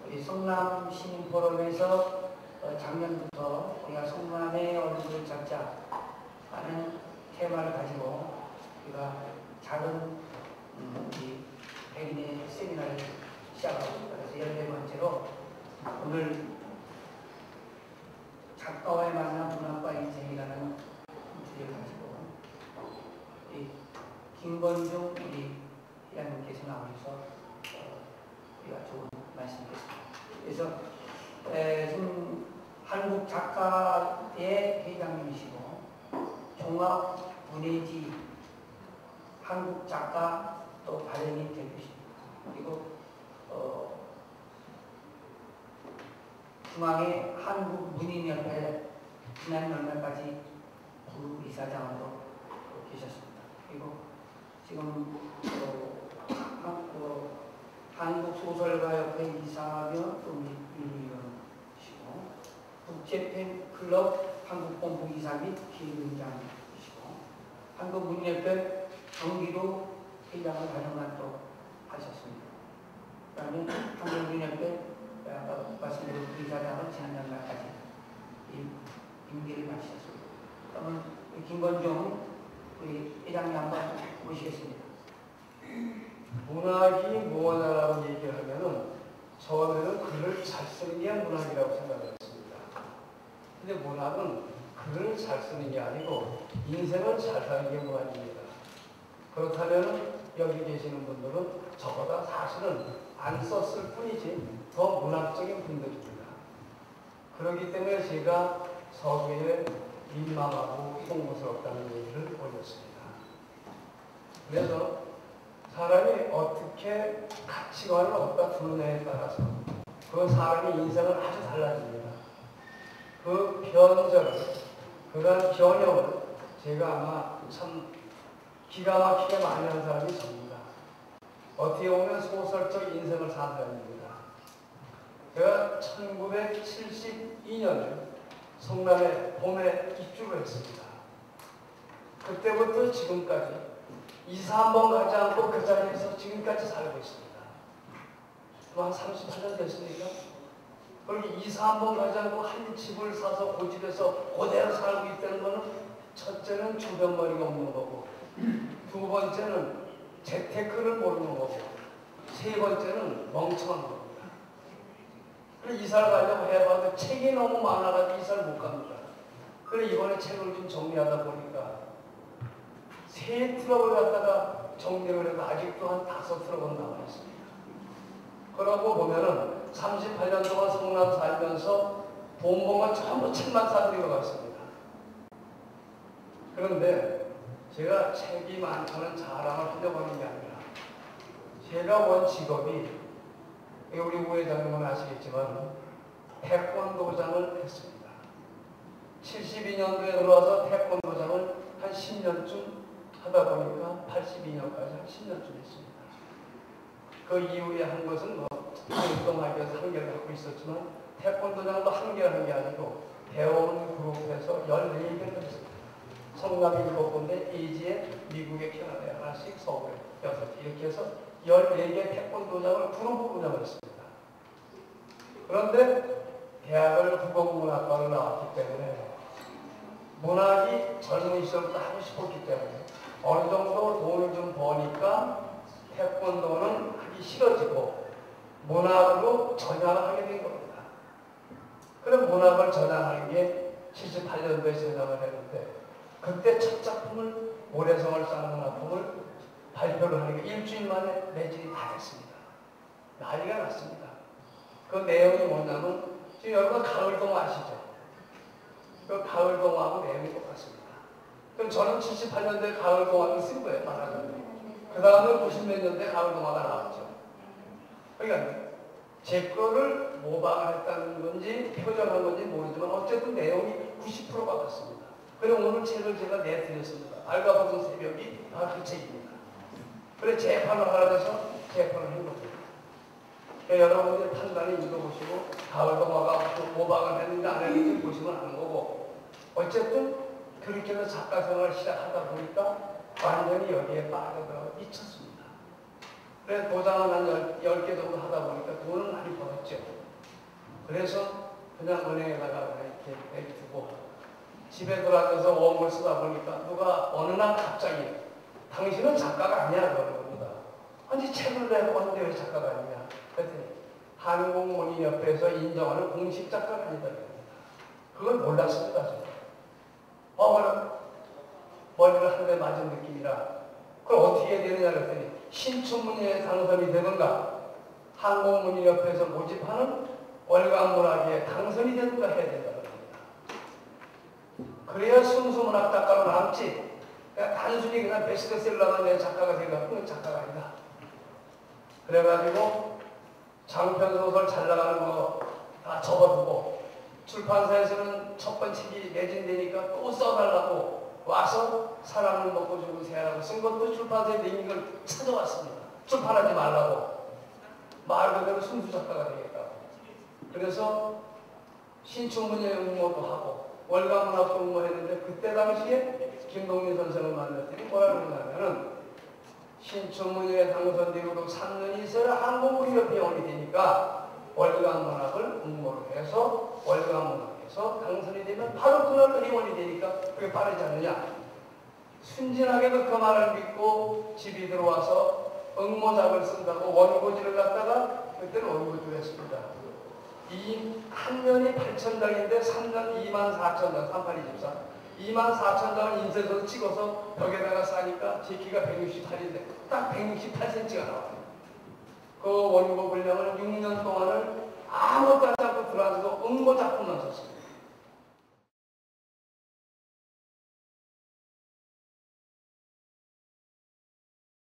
우리 성남 시민 포럼에서 작년부터 우리가 성남의 어른들 찾자 하는 테마를 가지고 우리가 작은 우리 백인의 세미나를 시작하고 그래서 14번째로 오늘 작가와의 만남 문학과 인생이라는 주제를 가지고 우리 김건중 우리 회장님께서 나오셔서 우리가 좋은 말씀드렸습니다. 그래서 지금 한국 작가의 회장님이시고 종합문예지 한국 작가 또 발행인 대표십니다. 그리고 중앙의 한국문인협회 지난 연말까지 부이사장으로 계셨습니다. 그리고 지금 한국소설가협회 이사며 또 위원이시고 국제팬클럽 한국본부 이사 및 기획위원장이시고 한국문인협회 경기도 회장을 4년간 또 하셨습니다. 그 다음에 한국문인협회 아까 말씀드린 부이사장을 지난 연말까지 임기를 마치셨습니다. 그러면 김건중 우리 회장님 한번 모시겠습니다. 문학이 뭐냐라고 얘기를 하면은 처음에는 글을 잘 쓰는 게 문학이라고 생각을 했습니다. 근데 문학은 글을 잘 쓰는 게 아니고 인생을 잘 사는 게 문학입니다. 그렇다면 여기 계시는 분들은 저보다 사실은 안 썼을 뿐이지 더 문학적인 분들입니다. 그렇기 때문에 제가 서구에 민망하고 송구스럽다는 얘기를 올렸습니다. 그래서 사람이 어떻게 가치관을 얻다 두느냐에 따라서 그 사람의 인생을 아주 달라집니다. 그 변절을, 그러한 변형을 제가 아마 참 기가 막히게 많이 한 사람이 접니다. 어떻게 보면 소설적 인생을 산 사람입니다. 제가 1972년에 성남의 봄에 입주를 했습니다. 그때부터 지금까지 이사 한번 가지 않고 그 자리에서 지금까지 살고 있습니다. 한 38년 됐으니까. 그리고 이사 한번 가지 않고 한 집을 사서 그 집에서 그대로 살고 있다는 것은 첫째는 주변머리가 없는 거고 두 번째는 재테크를 모르는 거고 세 번째는 멍청한 겁니다. 그래서 이사를 가려고 해봐도 책이 너무 많아가지고 이사를 못 갑니다. 그래서 이번에 책을 좀 정리하다 보니까 세 트럭을 갖다가 정리를 해도 아직도 한 5트럭은 남아 있습니다. 그러고 보면은 38년 동안 성남 살면서 돈 번 건 전부 책만 사들이고 갔습니다. 그런데 제가 책이 많다는 자랑을 하려고 하는 게 아니라 제가 원 직업이 우리 우 회장님은 아시겠지만 태권도장을 했습니다. 72년도에 들어와서 태권도장을 한 10년쯤 하다 보니까 82년까지 한 10년쯤 했습니다. 그 이후에 한 것은 활동하기 위해서 한계를 갖고 있었지만 태권도장도 한계를 한 게 아니고 배우는 그룹에서 14개를 했습니다. 성남이 7군데 이지에 미국에 캐나다에 하나씩 서울에 6개 이렇게 해서 14개 태권도장을 그룹 운영을 했습니다. 그런데 대학을 국어문학과를 나왔기 때문에 문학이 젊은 시절부터 하고 싶었기 때문에 어느 정도 돈을 좀 버니까 태권도는 하기 싫어지고 문학으로 전향을 하게 된 겁니다. 그럼 문학을 전향하는 게 78년도에 전향을 했는데 그때 첫 작품을 모래성을 쌓는 작품을 발표를 하는 게 일주일 만에 매진이 다 됐습니다. 난리가 났습니다. 그 내용이 뭐냐면 지금 여러분 가을동 아시죠? 그 가을동하고 내용이 똑같습니다. 그럼 저는 78년도에 가을동화를 쓴 거예요, 말하자면. 그 다음에 90몇 년대에 가을동화가 나왔죠. 그러니까 제 거를 모방을 했다는 건지 표절한 건지 모르지만 어쨌든 내용이 90%가 같습니다. 그럼 오늘 책을 제가 내드렸습니다. 알가보던 새벽이 그 책입니다. 그래 재판을 하라 해서 재판을 한 겁니다. 여러분들 판단이 읽어보시고 가을동화가 모방을 했는지 안 했는지 보시면 아는 거고, 어쨌든 그렇게 해서 작가 생활을 시작하다 보니까 완전히 여기에 빠져들어 미쳤습니다. 그래서 도장을 한 10개 정도 하다 보니까 돈을 많이 벌었죠. 그래서 그냥 은행에다가 그냥 이렇게 내두고 집에 들어가서 원고를 쓰다 보니까 누가 어느 날 갑자기 당신은 작가가 아니야 그러는 겁니다. 아니 책을 내고 하는데 왜 작가가 아니냐 그랬더니 한국문인협회에서 인정하는 공식 작가가 아니다 그럽니다. 그걸 몰랐습니다. 머리를 한 대 맞은 느낌이라 그걸 어떻게 해야 되느냐 그랬더니 신춘문예에 당선이 되든가 한국문인협회에서 모집하는 월간문학에 당선이 되든가 해야 된다는 겁니다. 그래야 순수문학 작가로 남지. 그냥 단순히 그냥 베스트셀러가 내 작가가 생각하면 작가가 아니다. 그래가지고 장편소설 잘 나가는 거 다 접어두고 출판사에서는 첫 번째 책이 매진되니까 또 써달라고 와서 사람을 먹고 죽은 새하라고 쓴 것도 출판사에 내린 걸 찾아왔습니다. 출판하지 말라고. 말 그대로 순수 작가가 되겠다고. 그래서 신춘문예 응모도 하고 월간문학도 응모했는데 그때 당시에 김동민 선생을 만났더니 뭐라고 그러냐면은 신춘문예에 당선되고도 3년이 있어야 한국문인협회 회원이 되니까 월간문학을 응모를 해서 월간문학에서 당선이 되면 바로 그날 회원이 되니까 그게 빠르지 않느냐. 순진하게도 그 말을 믿고 집이 들어와서 응모작을 쓴다고 원고지를 갖다가 그때는 원고지를 했습니다. 한 년이 8,000장인데 3년 24,000장, 3824. 24,000장을 인쇄소로 찍어서 벽에다가 싸니까 제 키가 168인데 딱 168cm가 나와요. 그 원고 분량을